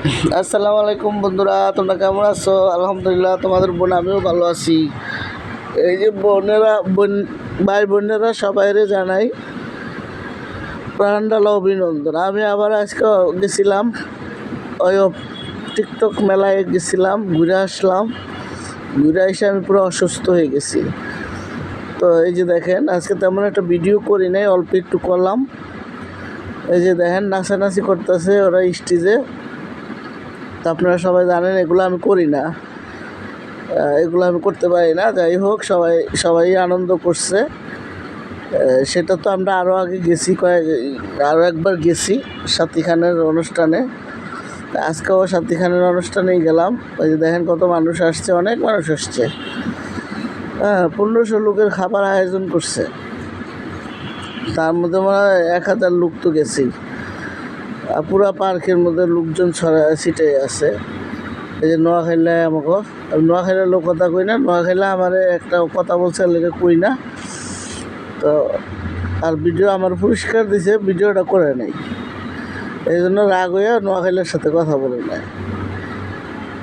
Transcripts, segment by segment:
আসসালামু আলাইকুম বন্ধুরা, তোমরা কেমন আছো? আলহামদুলিল্লাহ, তোমাদের বোন আমিও ভালো আছি। এই যে ভাই বোনেরা সবাইরে জানাই প্রাণডালা অভিনন্দন। আমি আবার আজকে গেছিলাম ওই টিকটক মেলায় গেছিলাম, ঘুরে আসলাম। ঘুরে এসে আমি পুরো অসুস্থ হয়ে গেছি। তো এই যে দেখেন, আজকে তেমন একটা ভিডিও করি নাই, অল্প একটু করলাম। এই যে দেখেন নাচানাচি করতেছে ওরা স্টেজে। তা আপনারা সবাই জানেন এগুলো আমি করি না, এগুলো আমি করতে পারি না। যাই হোক, সবাই আনন্দ করছে। সেটা তো আমরা আরও আগে গেছি, আরও একবার গেছি সাথী খানের অনুষ্ঠানে। আজকেও সাথী খানের অনুষ্ঠানেই গেলাম। ওই যে দেখেন কত মানুষ আসছে, অনেক মানুষ আসছে। 1500 লোকের খাবার আয়োজন করছে, তার মধ্যে মনে হয় 1000 লোক তো গেছেই। পুরা পার্কের মধ্যে লোকজন ছিটে আছে। এই যে নোয়াখাইলে আমাকে, নোয়াখাইলের লোক কথা কই না, নোয়াখাইলে আমার একটা কথা বলছে লেগে কই না। তো আর ভিডিও আমার পুরস্কার দিছে, ভিডিওটা করে নেই, এই জন্য রাগ হয়ে নোয়াখাইলের সাথে কথা বলে নেয়।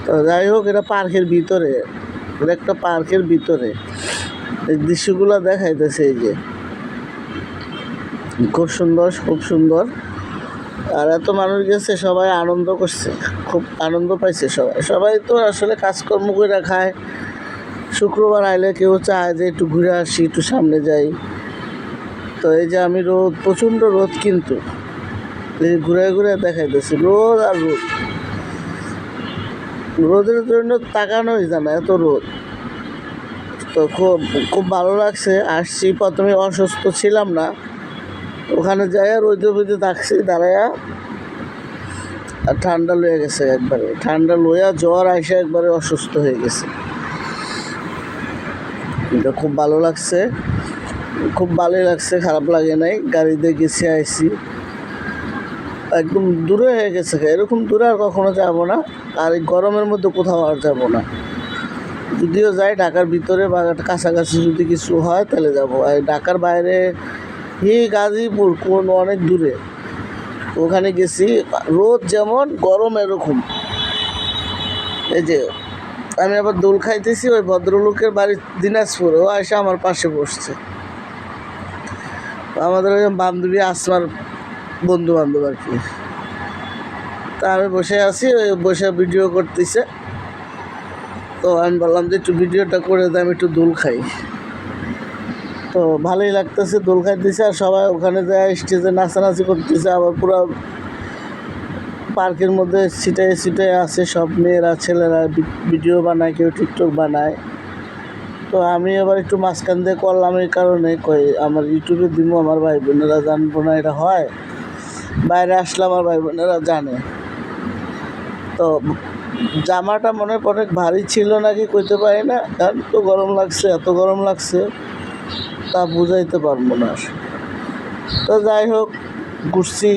তো যাই হোক, এটা পার্কের ভিতরে, এটা একটা পার্কের ভিতরে এই দৃশ্যগুলো দেখাইতেছে। এই যে খুব সুন্দর, খুব সুন্দর। আর এত মানুষ গেছে, সবাই আনন্দ করছে, খুব আনন্দ পাইছে সবাই। সবাই তো আসলে কাজকর্ম করে খায়। শুক্রবার আইলে কেউ চায় যে একটু ঘুরে আসি, একটু সামনে যাই। তো এই যে আমি প্রচণ্ড রোদ, কিন্তু এই ঘুরে ঘুরে দেখাইতেছি রোদ আর রোদ। রোদের জন্য তাকানোই যায় না, এত রোদ। তো খুব খুব ভালো লাগছে। আসছি, প্রথমে অসুস্থ ছিলাম না, ওখানে যাই রোদে থাকছি দাঁড়াইয়া, আর ঠান্ডা লয়ে গেছে একবারে। ঠান্ডা লইয়া জ্বর আইসা একবারে অসুস্থ হয়ে গেছে। এটা খুব ভালো লাগছে, খুব ভালোই লাগছে, খারাপ লাগে নাই। গাড়িতে গেছি, আইসি, একদম দূরে হয়ে গেছে। এরকম দূরে আর কখনো যাবো না। আর এই গরমের মধ্যে কোথাও আর যাবো না। যদিও যাই ঢাকার ভিতরে বা কাছাকাছি যদি কিছু হয় তাহলে যাবো। আর ঢাকার বাইরে গাজীপুর অনেক দূরে, ওখানে গেছি। রোদ যেমন, গরম এরকম। এই যে আমি আবার দোল খাইতেছি, ওই ভদ্রলোকের বাড়ি দিনাজপুর, ও এসে আমার পাশে বসছে। আমাদের ওই বান্ধবী আসমার বন্ধু বান্ধব আর কি। তা আমি বসে আছি, ওই বসে ভিডিও করতেছে। তো আমি বললাম যে একটু ভিডিওটা করে দিই, আমি একটু দোল খাই। তো ভালোই লাগতেছে, দোল খাইতেছে। আর সবাই ওখানে যায় স্টেজে নাচানাচি করতেছে। আবার পুরো পার্কের মধ্যে ছিটায় ছিটায় আছে সব মেয়েরা ছেলেরা, ভিডিও বানায়, কেউ টিকটক বানায়। তো আমি আবার একটু মাঝখান দিয়ে করলাম, এই কারণে আমার ইউটিউবে দিব, আমার ভাই বোনেরা জানবো না এটা হয়। বাইরে আসলে আমার ভাই বোনেরা জানে। তো জামাটা মনে হয় অনেক ভারী ছিল নাকি কইতে পারি না, কারণ তো গরম লাগছে, এত গরম লাগছে তা বুঝাইতে পারবো না। তো যাই হোক, ঘুরছি,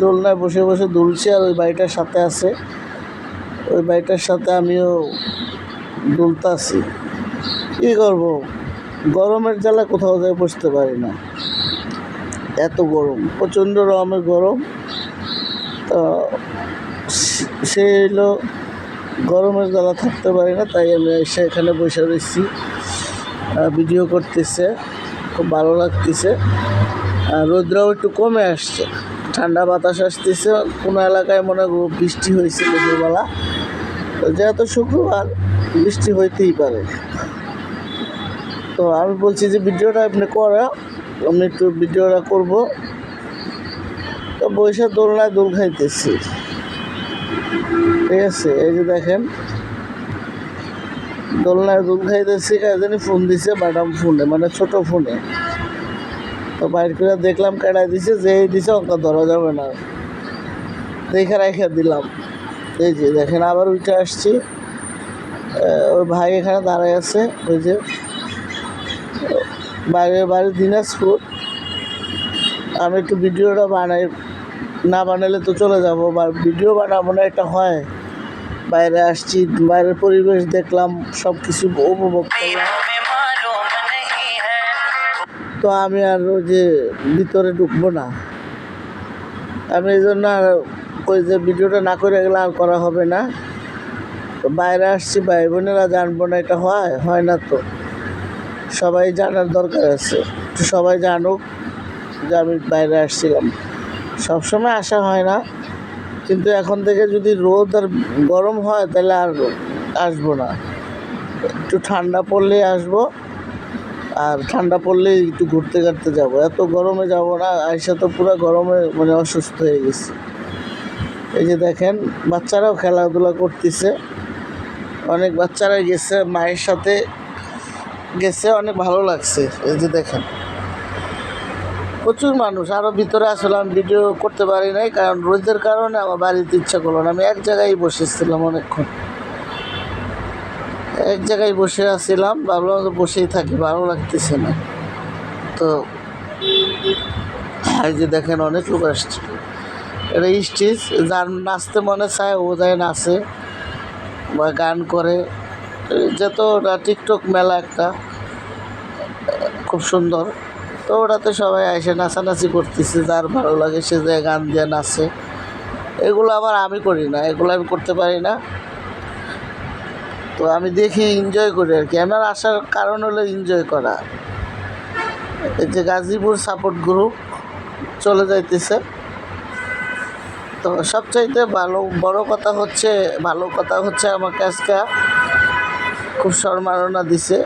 দোলনায় বসে বসে দুলছি। আর ওই বাড়িটার সাথে আছে, ওই বাড়িটার সাথে আমিও দুলতাছি। কী করবো, গরমের জ্বালা কোথাও যায় বসতে পারি না, এত গরম, প্রচণ্ড রকমের গরম। তো সে হলো গরমের জ্বালা থাকতে পারি না, তাই আমি এসে এখানে বসে রয়েছি, ভিডিও করতেছে, খুব ভালো লাগতেছে। রোদ্রাও একটু কমে আসছে, ঠান্ডা বাতাস আসতেছে। কোনো এলাকায় মনে হয় বৃষ্টি হয়েছে দুপুরবেলা, যেহেতু শুক্রবার বৃষ্টি হইতেই পারে। তো আমি বলছি যে ভিডিওটা আপনি করা, আমি একটু ভিডিওটা করবো। তো বসে দোলনায় দোল খাইতেছি, ঠিক আছে। এই যে দেখেন, দোলনায় দোল খাইতেছি। কাজে ফোন দিছে, ম্যাডাম ফোনে, মানে ছোট ফোনে। তো বাইর করে দেখলাম কেটাই দিছে, যেই দিছে ওকে ধরা যাবে না, দেখে রেখে দিলাম। এই যে দেখেন, আবার উঠে আসছি। ওই ভাই এখানে দাঁড়ায় আছে, ওই যে বাইরের বাড়ি দিনাজপুর। আমি একটু ভিডিওটা বানাই, না বানালে তো চলে যাবো, বা ভিডিও বানাবো না, এটা হয়। বাইরে আসছি, বাইরের পরিবেশ দেখলাম, সব কিছু উপভোগ করলাম। তো আমি আর ওই যে ভিতরে ঢুকবো না, আমি এই জন্য আর কই যে ভিডিওটা না করে গেলে আর করা হবে না। তো বাইরে আসছি, ভাই বোনেরা জানবো না, এটা হয় না। তো সবাই জানার দরকার আছে, একটু সবাই জানুক যে আমি বাইরে আসছিলাম। সবসময় আসা হয় না, কিন্তু এখন থেকে যদি রোদ আর গরম হয় তাহলে আর আসবো না। একটু ঠান্ডা পড়লেই আসবো, আর ঠান্ডা পড়লেই একটু ঘুরতে ঘাটতে যাবো। এত গরমে যাব না, আইসা তো পুরো গরমে মানে অসুস্থ হয়ে গেছি। এই যে দেখেন বাচ্চারাও খেলাধুলা করতেছে, অনেক বাচ্চারা গেছে মায়ের সাথে গেছে, অনেক ভালো লাগছে। এই যে দেখেন প্রচুর মানুষ। আরও ভিতরে আসলে আমি ভিডিও করতে পারি নাই, কারণ রোদের কারণে আমার বাড়িতে ইচ্ছা করলো না। আমি এক জায়গায় বসেছিলাম অনেকক্ষণ, এক জায়গায় বসে আছিলাম, ভাবলাম তো বসেই থাকি, ভালো লাগতেছে না। তো এই যে দেখেন অনেক লোক আসছে, এটা স্টেজ, যার নাচতে মনে চায় ও যায় নাচে বা গান করে। যেহেতু ওটা টিকটক মেলা একটা খুব সুন্দর, তো ওটাতে সবাই এসে নাচানাচি করতেছে, যার ভালো লাগে সে যায় গান দিয়ে নাচে। এগুলো আবার আমি করি না, এগুলো আমি করতে পারি না। তো আমি দেখি, এনজয় করি আর কি। আমার আসার কারণ হলো এনজয় করা। এই যে গাজীপুর সাপোর্ট গ্রুপ চলে যাইতেছে। তো সবচাইতে বড় কথা হচ্ছে আমাকে আজকে খুব সম্মাননা দিছে,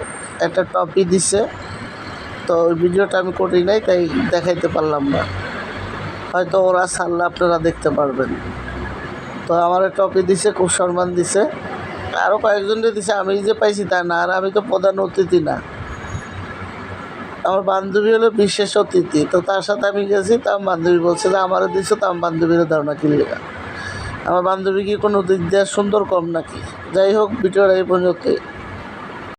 একটা টপি দিছে। তো ওই ভিডিওটা আমি করি নাই, তাই দেখাইতে পারলাম না। হয়তো ওরা ছাড়লে আপনারা দেখতে পারবেন। তো আমার টপি দিছে, খুব সম্মান দিছে। আরও কয়েকজনকে দিছে, আমি যে পাইছি তা না। আর আমি তো প্রধান অতিথি না, আমার বান্ধবী হলো বিশেষ অতিথি। তো তার সাথে আমি গেছি, তার বান্ধবী বলছে যে আমারও দিছো, তো আমার বান্ধবীরও দাও না কিনলে। আমার বান্ধবী কি কোনো দিক দিয়ে সুন্দর কম নাকি? যাই হোক, ভিডিওটা এই পর্যন্ত।